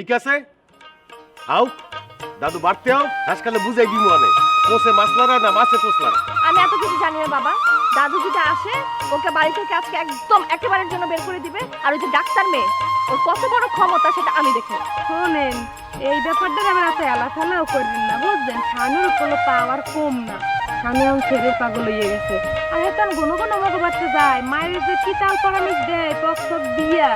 ঠিক আছে আও দাদু বাড়তে আও আজকালে বুঝাই দিমু অনেক কোসে মাছলারা না মাছে কোসলারা। আমি এত কিছু জানি না বাবা। দাদু যদি আসে ওকে বাড়ি থেকে আজকে একদম একেবারের জন্য বের করে দিবে। আর ওই যে ডাক্তার মেয়ে ওর কত বড় ক্ষমতা সেটা আমি দেখে। শোনেন, এই ব্যাপারটা আমরা এত এলাফালাও করেন না, বুঝলেন? স্বামীর কোনো পাওয়ার কম না। স্বামী এখন ছেড়ে পাগল হয়ে গেছে। আর এখন ঘন ঘন আমাকে বাড়তে যায়, মায়ের যে কি তাল পরামর্শ দেয়, পক্ষ বিয়া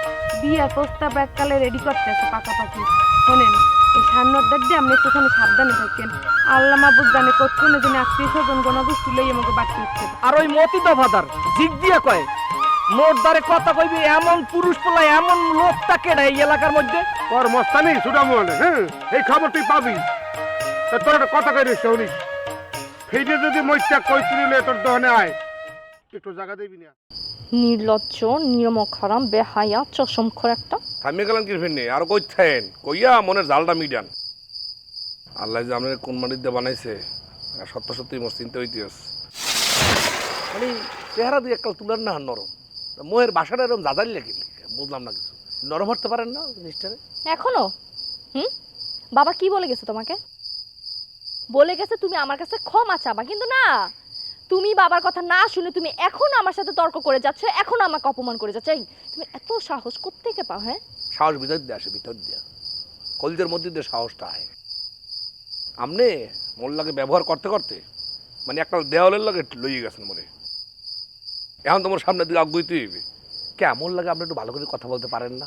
প্রস্তাব এককালে রেডি করতেছে পাকাপাকি। শোনেন, এই সান্নদের দিয়ে আপনি একটুখানি সাবধানে থাকেন। আল্লাহ মাহবুব জানে কতক্ষণে যিনি আত্মীয় স্বজন গণগোষ্ঠী লই আমাকে বাড়তে হচ্ছে। আর ওই মতি দফাদার জিগ দিয়া কয় মোর দ্বারে কথা কইবি এমন পুরুষ পোলা এমন লোকটা কেডা এই এলাকার মধ্যে? তোর মস্তানি সুডামু অনেক। হ্যাঁ এই খবর তুই পাবি। তা তোর একটা কথা কই রে শুনিস, ফেইডে যদি মইটা কইছিলি তোর দহনে আয় একটু জায়গা দিবি না। নির্লজ্জ নিরমখারাম বেহায়া চশমখোর একটা। থামিয়ে গেলেন কি ফিরনি আর কইতেন কইয়া মনের জালটা মিটান। আল্লাহ যে আপনার কোন মাটির দিয়ে বানাইছে সত্য সত্যি মোর চিন্তা হইতেছে। মানে চেহারা দিয়ে একটা তুলার না নরম, মোয়ের বাসাটা এরকম দাদারি লেগে বুঝলাম না কিছু। নরম হতে পারেন না জিনিসটারে এখনো বাবা কি বলে গেছে তোমাকে? বলে গেছে তুমি আমার কাছে ক্ষমা চাবা, কিন্তু না, তুমি বাবার কথা না শুনে তুমি এখন আমার সাথে তর্ক করে যাচ্ছ, এখন আমাকে অপমান করে যাচ্ছ। তুমি এত সাহস কোত্থেকে পাও? হ্যাঁ সাহস ভিতর দিয়ে আসে, ভিতর দিয়া কলিদের মধ্যে দিয়ে সাহসটা আয়। আপনি মোল্লাকে ব্যবহার করতে করতে মানে একটা দেওয়ালের লাগে লইয়ে গেছেন মনে। এখন তোমার সামনের দিকে আগুইতে হইবে। কেমন লাগে আপনি একটু ভালো করে কথা বলতে পারেন না?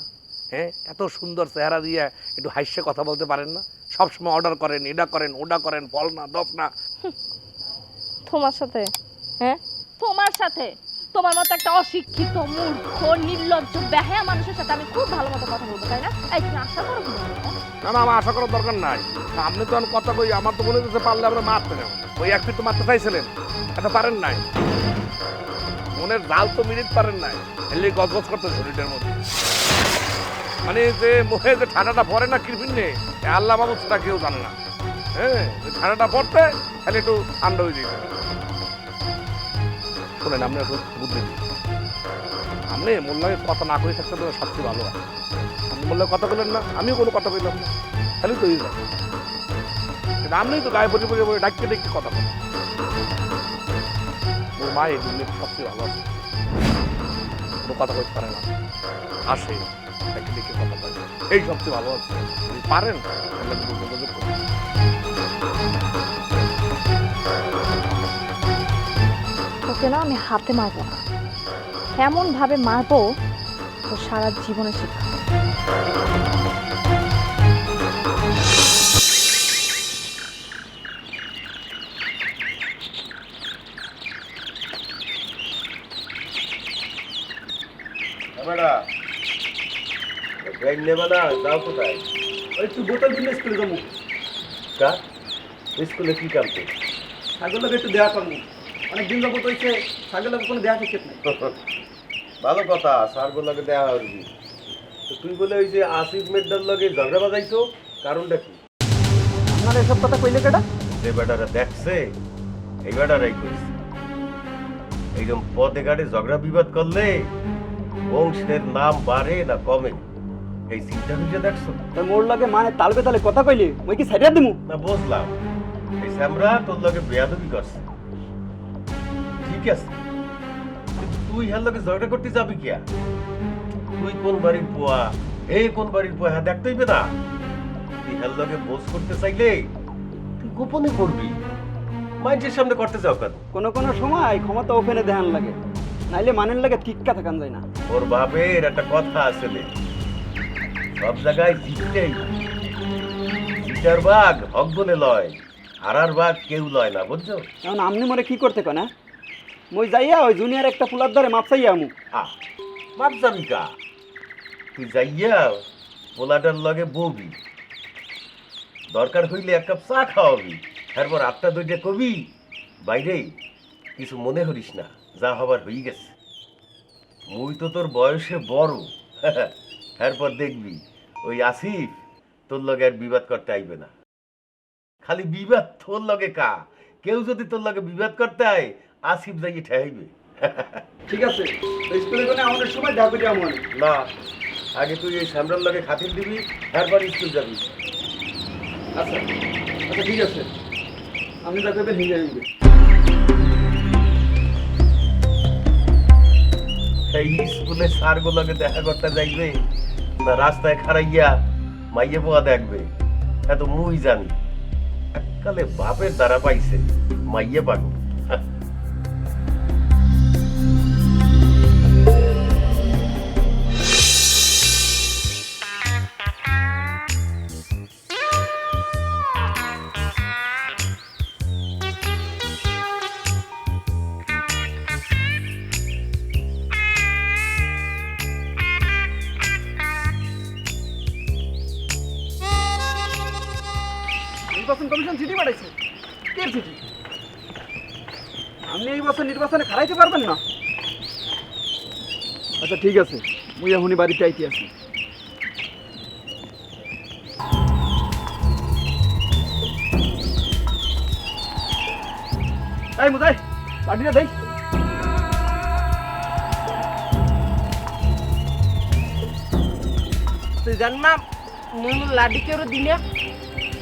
হ্যাঁ এত সুন্দর চেহারা দিয়ে একটু হাস্যে কথা বলতে পারেন না? সবসময় অর্ডার করেন, এটা করেন, ওটা করেন, ফল না দফ না। তোমার সাথে? হ্যাঁ তোমার সাথে? তোমার মতো একটা অশিক্ষিত মূর্খ নির্লজ্জ বেহায়া মানুষের সাথে আমি খুব ভালো মতো কথা বলবো, তাই না? এই তুমি আশা করো কি? না না, আমার আশা করার দরকার নাই। আপনি তো এখন কথা কই, আমার তো মনে হচ্ছে পারলে আমরা মারতে যাবো। ওই এক ফিট তো মারতে চাইছিলেন, এটা পারেন নাই। মনের জাল তো মিনিট পারেন নাই, এলে গজগজ করতে শরীরের মধ্যে। মানে যে মুখে যে ঠান্ডাটা পড়ে না কিরফিন নেই, আল্লাহ বাবু সেটা কেউ জানে না। হ্যাঁ ঠান্ডাটা পড়তে খালি একটু ঠান্ডা হয়ে যেত। শোনেন আপনি একটু বুদ্ধি দিন। আপনি মোল্লাকে কথা না করে থাকতে তো সবচেয়ে ভালো হয়। আপনি মোল্লাকে কথা বললেন না, আমিও কোনো কথা বললাম না, খালি তো হয়ে যাবে। কিন্তু আপনি তো গায়ে পড়ে পড়ে পড়ে ডাকতে ডাকতে কথা বলেন। ওর মা এই দুনিয়া সবচেয়ে ভালো আছে, কোনো কথা বলতে পারে না, আসে ডাকতে ডেকে কথা বলে, এই সবচেয়ে ভালো আছে। যদি পারেন তাহলে যোগাযোগ করুন। ওকে না আমি হাতে মারবো না, এমন ভাবে মারবো তো সারা জীবনে শিক্ষা। ব্যাগ নেবে না, যাও কোথায়? ওই তুই বোতল দিলে স্কুলে যাবো। কা স্কুলে কি কাম তো? ছাগলকে একটু দেয়া করবো, অনেক দিন যাবো তো হচ্ছে ছাগলকে কোনো দেয়া শিখে নাই। ভালো কথা, স্যারগুলোকে দেওয়া হবি। তো তুই বলে ওই যে আসিফ মেডার লগে ঝগড়া বাজাইছো, কারণটা কি? আপনার এসব কথা কইলে কেটা? যে বেটারা দেখছে এই বেটারাই কইছে। এইরকম পথে ঘাটে ঝগড়া বিবাদ করলে বংশের নাম বাড়ে না কমে, এই চিন্তা বুঝে দেখছো? তোর মোর লাগে মানে তালবে তালে কথা কইলে ওই কি সাইডা দিমু? না বুঝলাম, এই স্যামরা তোর লগে বেয়াদবি করছে, ঠিক আছে, কিন্তু তুই হ্যার লগে ঝগড়া করতে যাবি কিয়া? তুই কোন বাড়ির পোয়া, এই কোন বাড়ির পোয়া, হ্যাঁ দেখতে হইবে না? তুই হ্যার লগে বোঝ করতে চাইলে তুই গোপনে করবি, মাইন্ডের সামনে করতে যাও কেন? কোনো সময় ক্ষমতা ওপেনে দেখান লাগে, নাইলে মানের লাগে টিক্কা থাকান যায় না। ওর বাপের একটা কথা আছে, সব জায়গায় জিততেই, জিতার বাঘ হক বলে লয়, হারার বাঘ কেউ লয় না, বুঝছো? এখন আপনি মনে কি করতে কনা? মই যাইয়া ওই জুনিয়র একটা ফুলার ধরে মাপ চাইয়া আমু। মাপ যাবি কা? তুই যাইয়া পোলাটার লগে বউবি, দরকার হইলে এক কাপ চা খাওয়াবি, তারপর আটটা দুইটা কবি বাইরে কিছু মনে করিস না, যা হবার হয়ে গেছে। মুই তো তোর বয়সে বড়, তারপর দেখবি ওই আসিফ তোর লগে আর বিবাদ করতে আইবে না। খালি বিবাদ তোর লগে কা, কেউ যদি তোর লগে বিবাদ করতে আয় আসিফ যাইয়ে ঠেহাইবে। ঠিক আছে, স্কুলে কোনে আমাদের সময় দেখা করি আমু। না, আগে তুই এই সামরার লগে খাতির দিবি, তারপর স্কুল যাবি। আচ্ছা আচ্ছা ঠিক আছে, আপনি যাতে নিয়ে যাবেন। এই স্কুলে স্যারগুলোকে দেখা করতে যাইবে না রাস্তায় খারাইয়া মাইয়ে পোয়া দেখবে, এত মুই জানি। এককালে বাপের দ্বারা পাইছে মাইয়ে পাগল। নির্বাচন কমিশন চিঠি পাঠাইছে। কে চিঠি? আপনি এই বছর নির্বাচনে খারাইতে পারবেন না? আচ্ছা ঠিক আছে, মুই এখনই বাড়িতে আইতে আছি। এই মুদাই লাঠিটা দেই। তুই জানমা মুই লাডি কেউ দিনে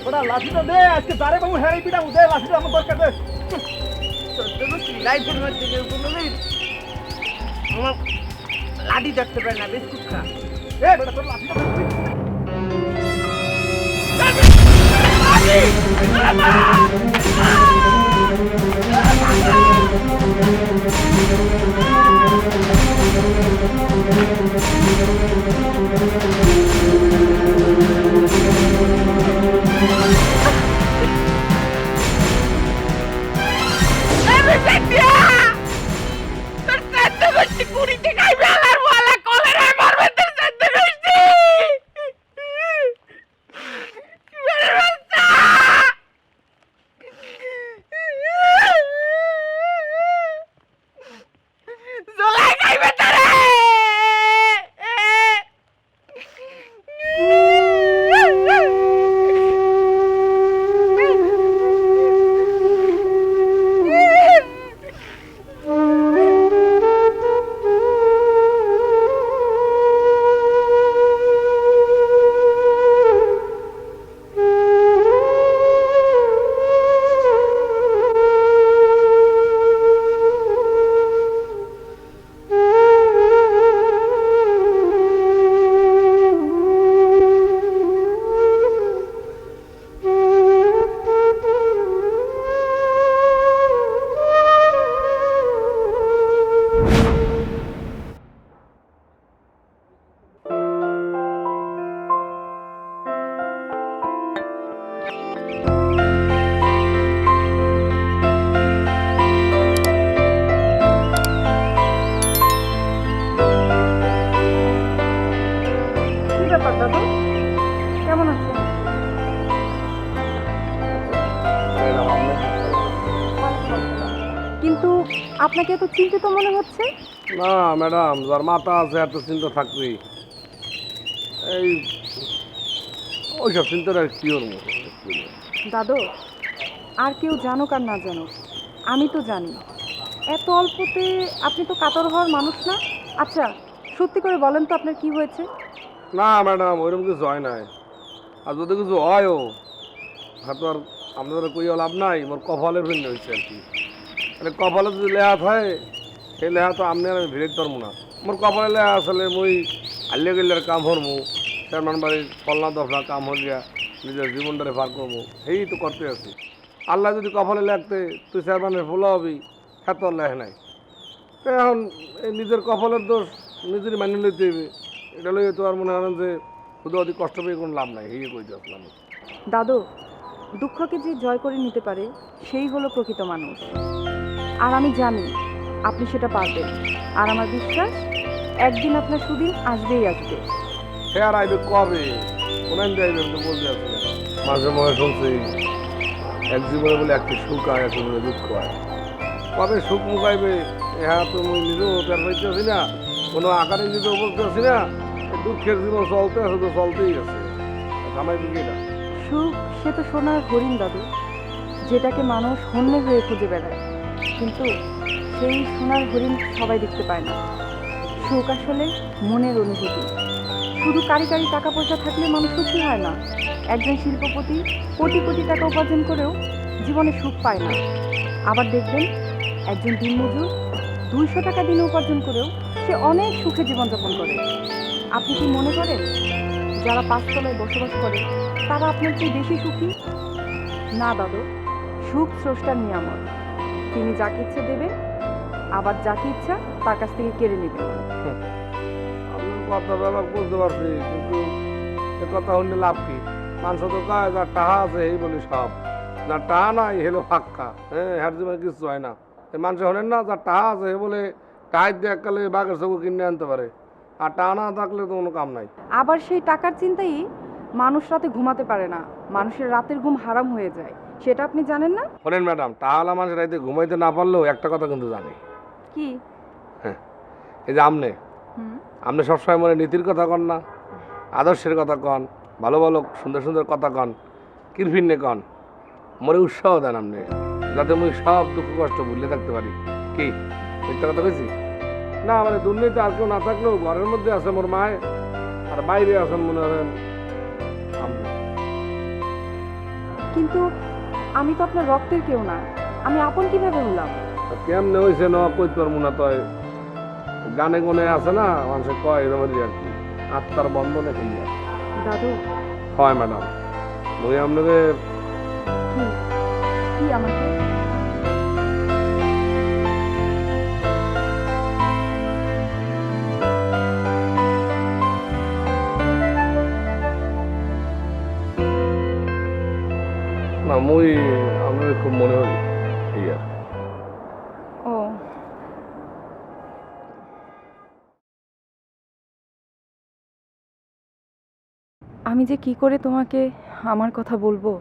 ওটা লাঠিটা দে, আজকে তারে বাবু হেরাই পিটা দে, লাঠিটা আমার দরকার দে। সত্যি সিলাই করবার দিকে কোনোদিন আমার লাডি দেখতে পারে না, বিস্কুট খা। এ বেটা তোর লাঠিটা দে। কেমন আছেন? কিন্তু আপনাকে এত চিন্তিত মনে হচ্ছে। না ম্যাডাম, যার মাথা আছে এত চিন্তা থাকবেই। এই ওইসব চিন্তাটা কি ওর মতো। দাদু, আর কেউ জানুক আর না জানুক, আমি তো জানি এত অল্পতে আপনি তো কাতর হওয়ার মানুষ না। আচ্ছা সত্যি করে বলেন তো আপনার কি হয়েছে? না ম্যাডাম, ওইরকম কিছু হয় নাই। আর যদি কিছু হয়ও, হয়তো আর আপনাদের কই লাভ নাই। মোর কপালের ভিন্ন হয়েছে আর কি। মানে কপালে যদি লেহাত হয়, সেই লেহা তো আপনি আর আমি ভিড়ে পারবো না। মোর কপালে লেহা আসলে মুই আলিয়া গেলের কাম হরমু, চেয়ারম্যান বাড়ির ফলনা দফনা কাম হরিয়া নিজের জীবনটারে পার করবো, সেই তো করতে আছি। আল্লাহ যদি কপালে লাগতে তুই চেয়ারম্যানের ফুলা হবি, হ্যাঁ তোর লেহ নাই। তো এখন এই নিজের কপালের দোষ নিজেরই মানিয়ে লইতে হইবে। এটা লইয়ে তো আর মনে করেন যে শুধু অধিক কষ্ট পেয়ে কোনো লাভ নাই, এই কইতে আসলাম। দাদু, দুঃখকে যে জয় করে নিতে পারে সেই হলো প্রকৃত মানুষ। আর আমি জানি আপনি সেটা পারবেন। আর আমার বিশ্বাস একদিন আপনার সুদিন আসবেই আসবে। সে আর আইবে কবে, কোনদিন যাইবে তো বলতে আসলে। মাঝে মাঝে শুনছি এক জীবনে বলে একটি সুখ আয়, এক জীবনে দুঃখ আয়। কবে সুখ মুখাইবে হ্যাঁ তো মুই নিজেও পের পাইতেছি না, কোনো আকারে নিজেও বলতেছি না। দুঃখের জীবন চলতে আছে তো চলতেই আছে, থামাই দিকে না। সুখ সে তো সোনার হরিণ দাদু, যেটাকে মানুষ হন্যে হয়ে খুঁজে বেড়ায়, কিন্তু সেই সোনার হরিণ সবাই দেখতে পায় না। সুখ আসলে মনের অনুভূতি। শুধু কারি কারি টাকা পয়সা থাকলে মানুষ সুখী হয় না। একজন শিল্পপতি কোটি কোটি টাকা উপার্জন করেও জীবনে সুখ পায় না। আবার দেখবেন একজন দিনমজুর 200 টাকা দিনে উপার্জন করেও সে অনেক সুখে জীবনযাপন করে। আপনি কি মনে করেন যারা 5 তলায় বসবাস করে তারা আপনার চেয়ে বেশি সুখী? না দাদু, সুখ স্রষ্টার নিয়ামত। তিনি যাকে ইচ্ছে দেবেন, আবার যাকে ইচ্ছা তার কাছ থেকে কেড়ে নেবেন। আপনার কথা ব্যাপার বুঝতে পারছি, কিন্তু এ কথা হলে লাভ কি? মানুষ তো কয় যার টাহা আছে এই বলি সব, যার টাহা নাই হেলো ফাক্কা। হ্যাঁ, হ্যার জীবনে কিছু হয় না। এই মানুষ হলেন না যার টাহা আছে এ বলে টাহাই দিয়ে এককালে বাঘের চকু কিনে আনতে পারে, আর টাহা না থাকলে তো কোনো কাম নাই। আবার সেই টাকার চিন্তাই মানুষ রাতে ঘুমাতে পারে না, মানুষের রাতের ঘুম হারাম হয়ে যায়। সেটা আপনি জানেন না? শোনেন ম্যাডাম, টাহালা মানুষ রাতে ঘুমাইতে না পারলেও একটা কথা কিন্তু জানি। কি? এই যে আপনি সবসময় মনে নীতির কথা কন না, আদর্শের কথা কন, ভালো ভালো সুন্দর সুন্দর কথা কন, কিরফিন্নে কন, মনে উৎসাহ দেন আপনি, যাতে আমি সব দুঃখ কষ্ট ভুলে থাকতে পারি। কি মিথ্যা কথা কইছি? না মানে দুর্নীতি আর কেউ না থাকলেও ঘরের মধ্যে আছে মোর মায়, আর বাইরে আছেন মনে করেন আপনি। কিন্তু আমি তো আপনার রক্তের কেউ না, আমি আপন কিভাবে হলাম? কেমনে হয়েছে না কইতে পারবো না। তয় গানে গনে আছে না, মানুষে কয় এরকম আর কি, আত্মার বন্ধনে খেলিয়া। দাদু। হয় ম্যাডাম, মুই আপনাকে কি কি আমাকে? না মুই আপনাকে খুব মনে করি ইয়া। ও, আমি যে কি করে তোমাকে আমার কথা বলবো।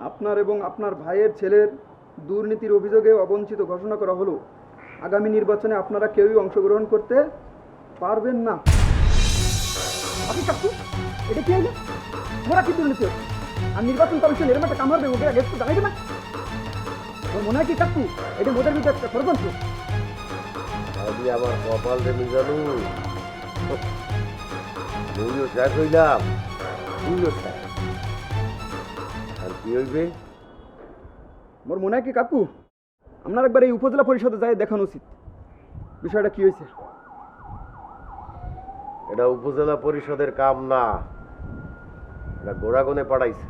আপনার এবং আপনার ভাইয়ের ছেলের দুর্নীতির অভিযোগে অবঞ্চিত ঘোষণা করা হলো। আগামী নির্বাচনে আপনারা কেউই অংশগ্রহণ করতে পারবেন না। আপনি কাকু, এটা কি হইলো? তোমরা কি দুর্নীতি হচ্ছে? আর নির্বাচন কমিশন এরকম একটা কামড় দেবো, আগে একটু জানাইবে না? তোর মনে হয় কি কাকু এটা মোদের ভিতরে একটা ষড়যন্ত্র? আমি আমার কপাল রে মিজানু, মুইও শেষ হইলাম, তুইও শেষ। আর কি হইবে? মোর মনে হয় কি কাকু আপনার একবার এই উপজেলা পরিষদে যাই দেখানো উচিত বিষয়টা কি হয়েছে। এটা উপজেলা পরিষদের কাম না, এটা গোড়াগনে পাঠাইছে।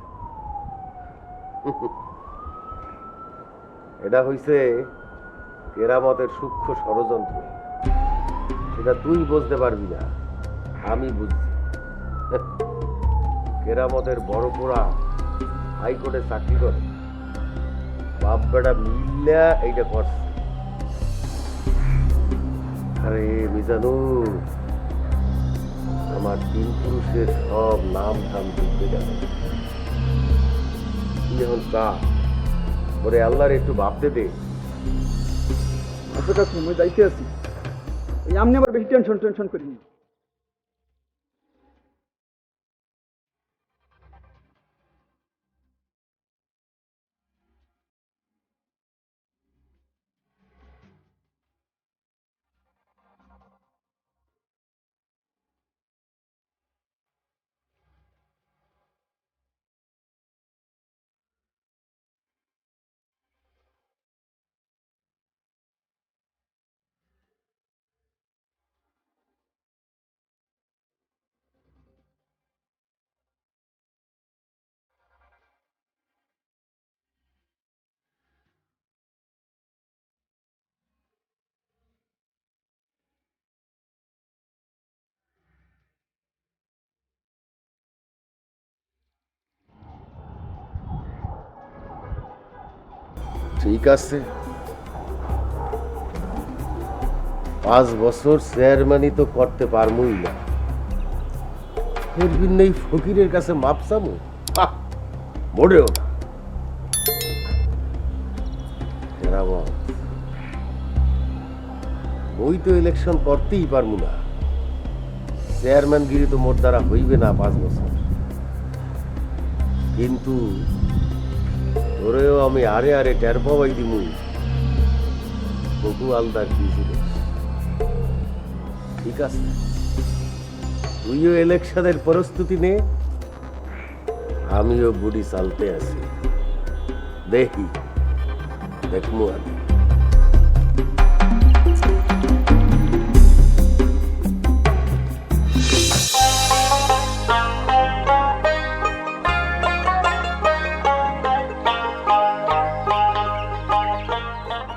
এটা হইছে কেরামতের সূক্ষ্ম ষড়যন্ত্র। সেটা তুই বুঝতে পারবি না, আমি বুঝছি। কেরামতের বড় পোড়া হাইকোর্টে চাকরি করে, বাপ বেটা মিল্লা এইটা করছে। আরে মিজানু, আমার 3 পুরুষের সব নাম ধাম দেখতে গেল। তুই এখন চা ওরে আল্লাহর একটু ভাবতে দে। আচ্ছা কাকু, আমি যাইতে আছি। এই আপনি আবার বেশি টেনশন করিনি। ঠিক আছে, 5 বছর চেয়ারম্যানই তো করতে পারমুই না, ফিরবিন নেই ফকিরের কাছে মাপ চামু? মোড়েও না। কেরামত, ওই তো ইলেকশন করতেই পারমু না, চেয়ারম্যানগিরি তো মোর দ্বারা হইবে না 5 বছর। কিন্তু তোরেও আমি আরে আরে টের পাওয়াই দিমু বহু আলদার কি ছিল। ঠিক আছে, তুইও ইলেকশনের প্রস্তুতি নে, আমিও বুড়ি চালতে আছি। দেখি দেখমু আমি।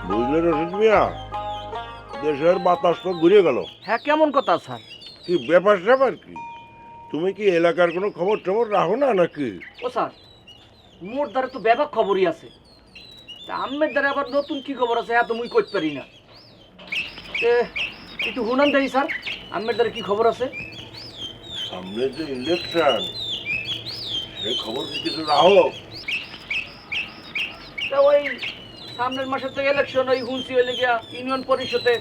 বুঝলে রশিদ মিয়া, দেশের বাতাস তো ঘুরে গেল। হ্যাঁ, কেমন কথা স্যার? কি ব্যাপার স্যাপার কি? তুমি কি এলাকার কোনো খবর টবর রাখো না নাকি? ও স্যার, মোর দ্বারে তো ব্যাপক খবরই আছে, তা আম্মের দ্বারা আবার নতুন কি খবর আছে এত মুই কইতে পারি না। একটু হুনান দেই স্যার, আম্মের দ্বারা কি খবর আছে? সামনে যে ইলেকশন, সেই খবর কি কিছু রাখো? তা ওই সামনের মাসে তো ইলেকশন, ওই হুঁসি হইলে গিয়া ইউনিয়ন পরিষদে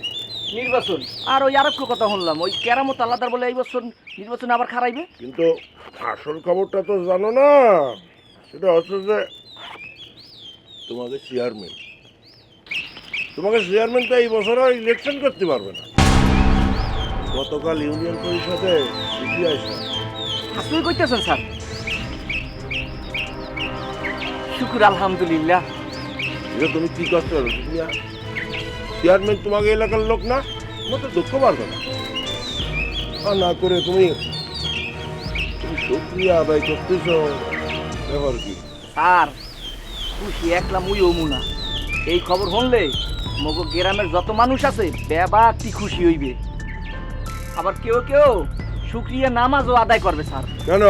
নির্বাচন, আর ওই আরেকটু কথা শুনলাম ওই কেরামত আল্লাহদার বলে এই বছর নির্বাচনে আবার খারাইবে। কিন্তু আসল খবরটা তো জানো না। সেটা হচ্ছে যে তোমাকে চেয়ারম্যান তো এই বছর আর ইলেকশন করতে পারবে না। গতকাল ইউনিয়ন পরিষদে চিঠি আসে। আসলেই কইতেছেন স্যার? শুকুর আলহামদুলিল্লাহ। এটা তুমি কি করতে পারো? চেয়ারম্যান তোমাকে এলাকার লোক না, তোমার তো দুঃখ পারবে না। আর না করে তুমি শুকরিয়া আদায় করতেছ, ব্যাপার কি? স্যার, খুশি একলা মুই অমুনা। এই খবর শুনলে মগো গ্রামের যত মানুষ আছে ব্যাবাকটি খুশি হইবে। আবার কেউ কেউ শুক্রিয়া নামাজও আদায় করবে স্যার। কেন?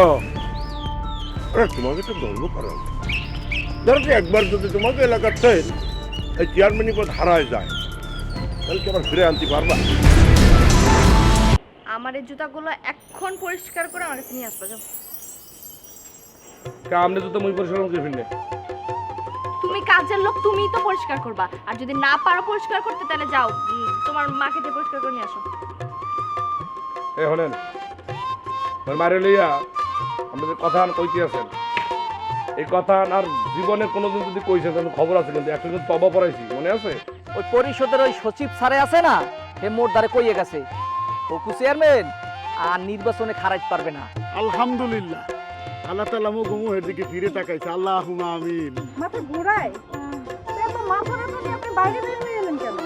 আরে তোমাকে তো গর্ব করা উচিত। ধরো যে একবার যদি তোমাকে এলাকার থেকে এই চেয়ারম্যানই পদ হারায় যায়, তাহলে কি আবার ফিরে আনতে পারবা? আমার এই জুতাগুলো এখন পরিষ্কার করে আমার কাছে নিয়ে আসবা, যাও। আমনে তো মুই পরিষ্কার করে ফিরলে। তুমি কাজের লোক, তুমিই তো পরিষ্কার করবা, আর যদি না পারো পরিষ্কার করতে তাহলে যাও তোমার মাকে দিয়ে পরিষ্কার করে নিয়ে আসো। এ হলেন মারে লইয়া আমাদের কথা কইতে আছেন, এই কথা আর জীবনে কোনোদিন যদি কইছেন তাহলে খবর আছে, কিন্তু একটা কিন্তু তবা পড়াইছি, মনে আছে? ওই পরিষদের ওই সচিব স্যারে আছে না, হে মোর দ্বারে কইয়ে গেছে ওকু চেয়ারম্যান আর নির্বাচনে খারাইতে পারবে না। আলহামদুলিল্লাহ, আল্লাহ তাআলা মুখের দিকে ফিরে তাকাইছে। আল্লাহুম্মা আমিন। মাথা ঘোরায়, এত মাথা ব্যথা নিয়ে আপনি বাইরে বের হয়ে এলেন কেন?